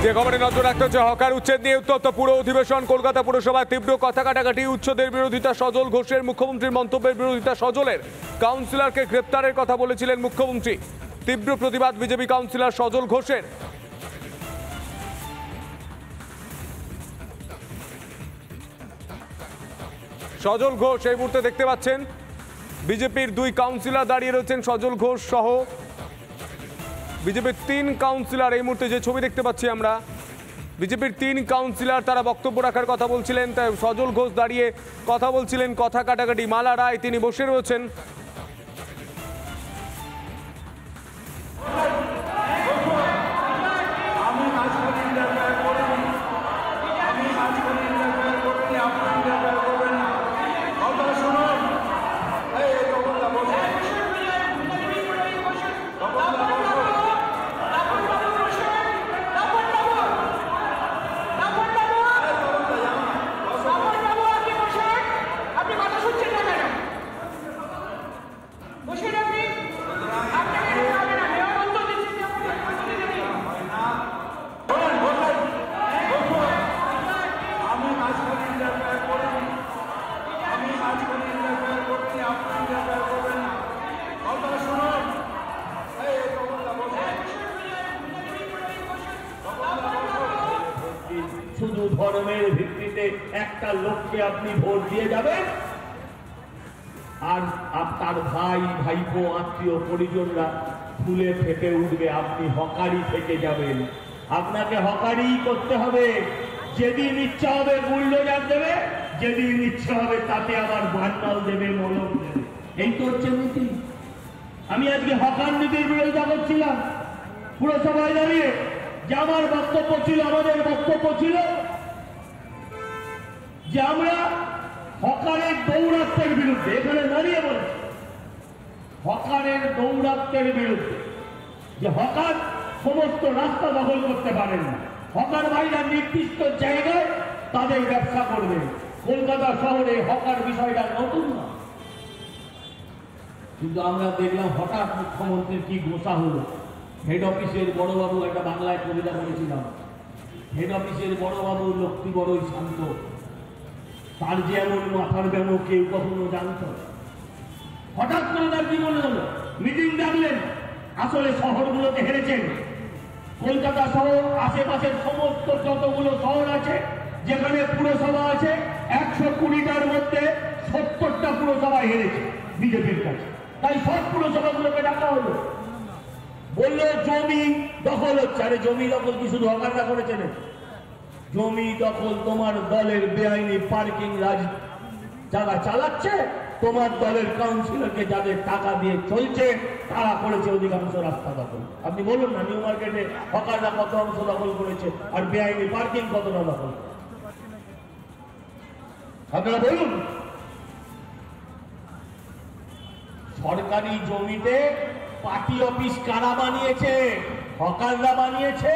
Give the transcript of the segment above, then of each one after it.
যে খবরে নজর রাখতে হচ্ছে হকার উচ্ছেদ নিয়ে উত্তপ্ত পুরো অধিবেশন। কলকাতা পুরসভায় তীব্র কথা কাটাকাটি, উচ্ছেদের বিরোধিতা সজল ঘোষের, মুখ্যমন্ত্রীর মন্তব্যের বিরোধিতা সজলের। কাউন্সিলরকে গ্রেপ্তারের কথা বলেছিলেন মুখ্যমন্ত্রী, তীব্র প্রতিবাদ বিজেপি কাউন্সিলর সজল ঘোষের। সজল ঘোষ এই মুহূর্তে দেখতে পাচ্ছেন বিজেপির দুই কাউন্সিলর দাঁড়িয়ে রয়েছেন, সজল ঘোষ সহ বিজেপির 3 কাউন্সিলর। এই মুহূর্তে যে ছবি দেখতে পাচ্ছি আমরা, বিজেপির 3 কাউন্সিলর তারা বক্তব্য রাখার কথা বলছিলেন। তাই সজল ঘোষ দাঁড়িয়ে কথা বলছিলেন, কথা কাটাকাটি। মালা রায় তিনি বসে রয়েছেন। শুধু ধর্মের ভিত্তিতে একটা লোককে আপনি ভোট দিয়ে যাবেন, আর তার ভাই ভাইপো আত্মীয় পরিজনরা ফুলে ফেটে উঠবে, আপনি হকারি থেকে যাবেন। আপনাকে হকারি করতে হবে। যেদিন ইচ্ছা হবে বুলডোজার দেবে, যেদিন ইচ্ছা হবে তাতে আবার ভান্ডাল দেবে, মলম দেবে। এই তো হচ্ছে নীতি। আমি আজকে হকার নীতির বিরোধিতা করছিলাম পুরসভায় দাঁড়িয়ে। যে আমার বক্তব্য ছিল, আমাদের বক্তব্য ছিল যে আমরা হকারের দৌরাত্মের বিরুদ্ধে, এখানে দাঁড়িয়ে বলছি হকারের দৌরাত্মের বিরুদ্ধে। যে হকার সমস্ত রাস্তা দখল করতে পারেন না, হকার ভাইরা নির্দিষ্ট জায়গায় তাদের ব্যবসা করবে। কলকাতা শহরে হকার বিষয়টা নতুন না, কিন্তু আমরা দেখলাম হঠাৎ মুখ্যমন্ত্রীর কি গোসা হলো। হেড অফিসের বড়বাবু, একটা বাংলায় কবিতা বলেছিলাম, হেড অফিসের বড়বাবু লক্ষ্মী বড়ই শান্ত, তার যে এমন মাথার ব্যামো কেউ কখনো জানত। হঠাৎ করে তার কি মনে হলো, মিটিং ডাকলেন। আসলে শহরগুলোতে হেরেছেন। কলকাতা শহর আশেপাশের সমস্ত যতগুলো শহর আছে যেখানে পুরসভা আছে, 120টার মধ্যে 70টা পুরসভায় হেরেছে বিজেপির কাছে। তাই সব পুরসভাগুলোকে ডাকা হলো। বললো জমি দখল হচ্ছে। আরে জমি দখল কি শুধু হকাররা করেছেন? জমি দখল তোমার দলের বেআইনি পার্কিং রাজ যারা চালাচ্ছে, তোমার দলের কাউন্সিলরকে যাদের টাকা দিয়ে চলছে তারা করেছে অধিকাংশ রাস্তা দখল। আপনি বলুন না, নিউ মার্কেটে হকাররা কত অংশ দখল করেছে আর বেআইনি পার্কিং কতটা দখল? আপনারা বলুন। সরকারি জমিতে পার্টি অফিস কারা বানিয়েছে? হকাররা বানিয়েছে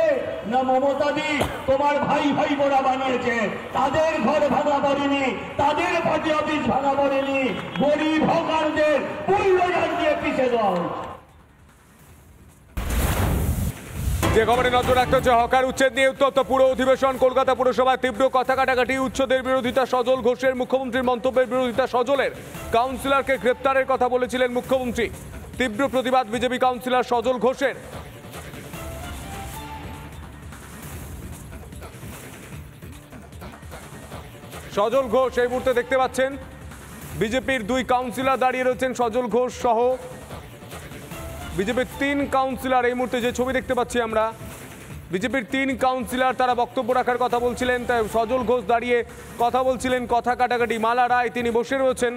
না মমতাদি তোমার ভাই ভাই বোরা বানিয়েছে? তাদের ঘর ভাঙা পড়েনি, তাদের পার্টি অফিস ভাঙা পড়েনি, গরিব হকারদের বুলডোজার দিয়ে পিছে দেওয়া হয়েছে। যে খবরে নজর রাখতে হচ্ছে হকার উচ্ছেদ নিয়ে উত্তপ্ত পুরো অধিবেশন। কলকাতা পুরসভায় তীব্র কথা কাটাকাটি, উচ্ছেদের বিরোধিতা সজল ঘোষের, মুখ্যমন্ত্রীর মন্তব্যের বিরোধিতা সজলের। কাউন্সিলরকে গ্রেপ্তারের কথা বলেছিলেন মুখ্যমন্ত্রী, তীব্র প্রতিবাদ বিজেপি কাউন্সিলর সজল ঘোষের। সজল ঘোষ এই মুহূর্তে দেখতে পাচ্ছেন বিজেপির 2 কাউন্সিলর দাঁড়িয়ে রয়েছেন, সজল ঘোষ সহ বিজেপির 3 কাউন্সিলর। এই মুহূর্তে যে ছবি দেখতে পাচ্ছি আমরা, বিজেপির 3 কাউন্সিলর তারা বক্তব্য রাখার কথা বলছিলেন। তাই সজল ঘোষ দাঁড়িয়ে কথা বলছিলেন, কথা কাটাকাটি। মালা রায় তিনি বসে রয়েছেন।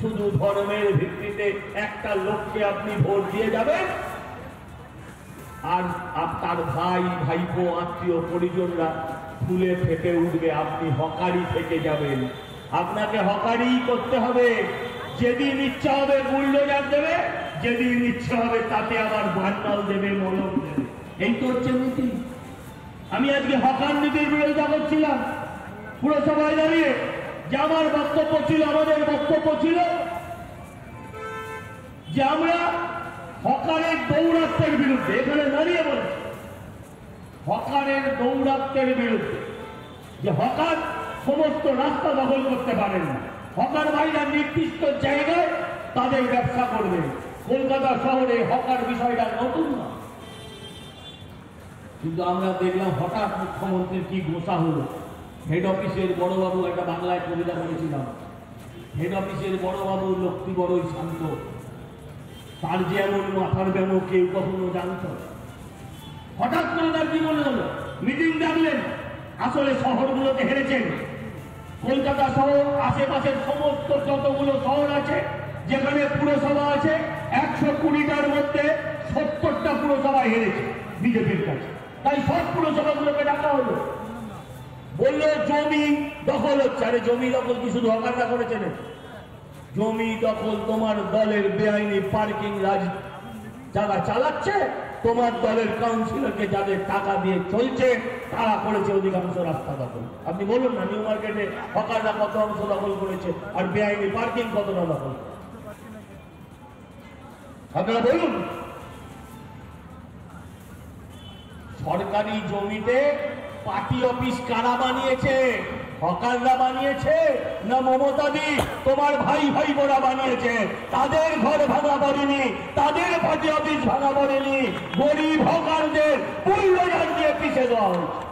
শুধু ধর্মের ভিত্তিতে একটা লোককে আপনি ভোট দিয়ে যাবেন, আর আপনার ভাই ভাইপো আত্মীয় পরিজনরা ফুলে ফেপে উঠবে, আপনি হকারি থেকে যাবেন। আপনাকে হকারি করতে হবে। যেদিন ইচ্ছা হবে বুলডোজার দেবে, যেদিন ইচ্ছা হবে তাতে আবার বান্ডাল দেবে, মলম দেবে। এই তো হচ্ছে নীতি। আমি আজকে হকার নীতির বিরোধিতা করছিলাম পুরসভায় দাঁড়িয়ে, যে আমার বক্তব্য ছিল, আমাদের বক্তব্য ছিল যে আমরা হকারের দৌরাত্মের বিরুদ্ধে, এখানে দাঁড়িয়ে বলছি হকারের দৌরাত্মের বিরুদ্ধে, যে হকার সমস্ত রাস্তা দখল করতে পারেন না, হকার ভাইরা নির্দিষ্ট জায়গায় তাদের ব্যবসা করবে। কলকাতা শহরে হকার বিষয়টা নতুন না, কিন্তু আমরা দেখলাম হঠাৎ মুখ্যমন্ত্রীর কি গোসা হলো। হেড অফিসের বড়বাবু, একটা বাংলায় কবিতা বলেছিলাম, হেড অফিসের বড়বাবু লক্ষ্মী বড়ই শান্ত, তার যে এমন মাথার ব্যামো কেউ কখনো জানত। হঠাৎ করে তার কি মনে হলো, মিটিং ডাকলেন। আসলে শহরগুলোতে হেরেছেন, কলকাতা শহর আশেপাশের সমস্ত যতগুলো শহর আছে যেখানে পুরসভা আছে, 120টার মধ্যে 70টা পুরসভায় হেরেছে বিজেপির কাছে। তাই সব পুরসভাগুলোকে ডাকা হলো, বললো জমি দখল হচ্ছে। আরে জমি দখল কি শুধু হকাররা করেছেন? জমি দখল তোমার দলের বেআইনি পার্কিং যারা চালাচ্ছে, তোমার দলের কাউন্সিলরকে যাদের টাকা দিয়ে চলছে, তারা করেছে অধিকাংশ রাস্তা দখল। আপনি বলুন না, নিউ মার্কেটে হকাররা কত অংশ দখল করেছে, আর বেআইনি পার্কিং কতটা দখল? আপনারা বলুন। সরকারি জমিতে পার্টি অফিস কারা বানিয়েছে? হকাররা বানিয়েছে না মমতাদি তোমার ভাই ভাই বোরা বানিয়েছে? তাদের ঘর ভাঙা পড়েনি, তাদের পার্টি অফিস ভাঙা পড়েনি, গরিব হকারদের বুলডোজার দিয়ে পিছিয়ে দেওয়া হয়েছে।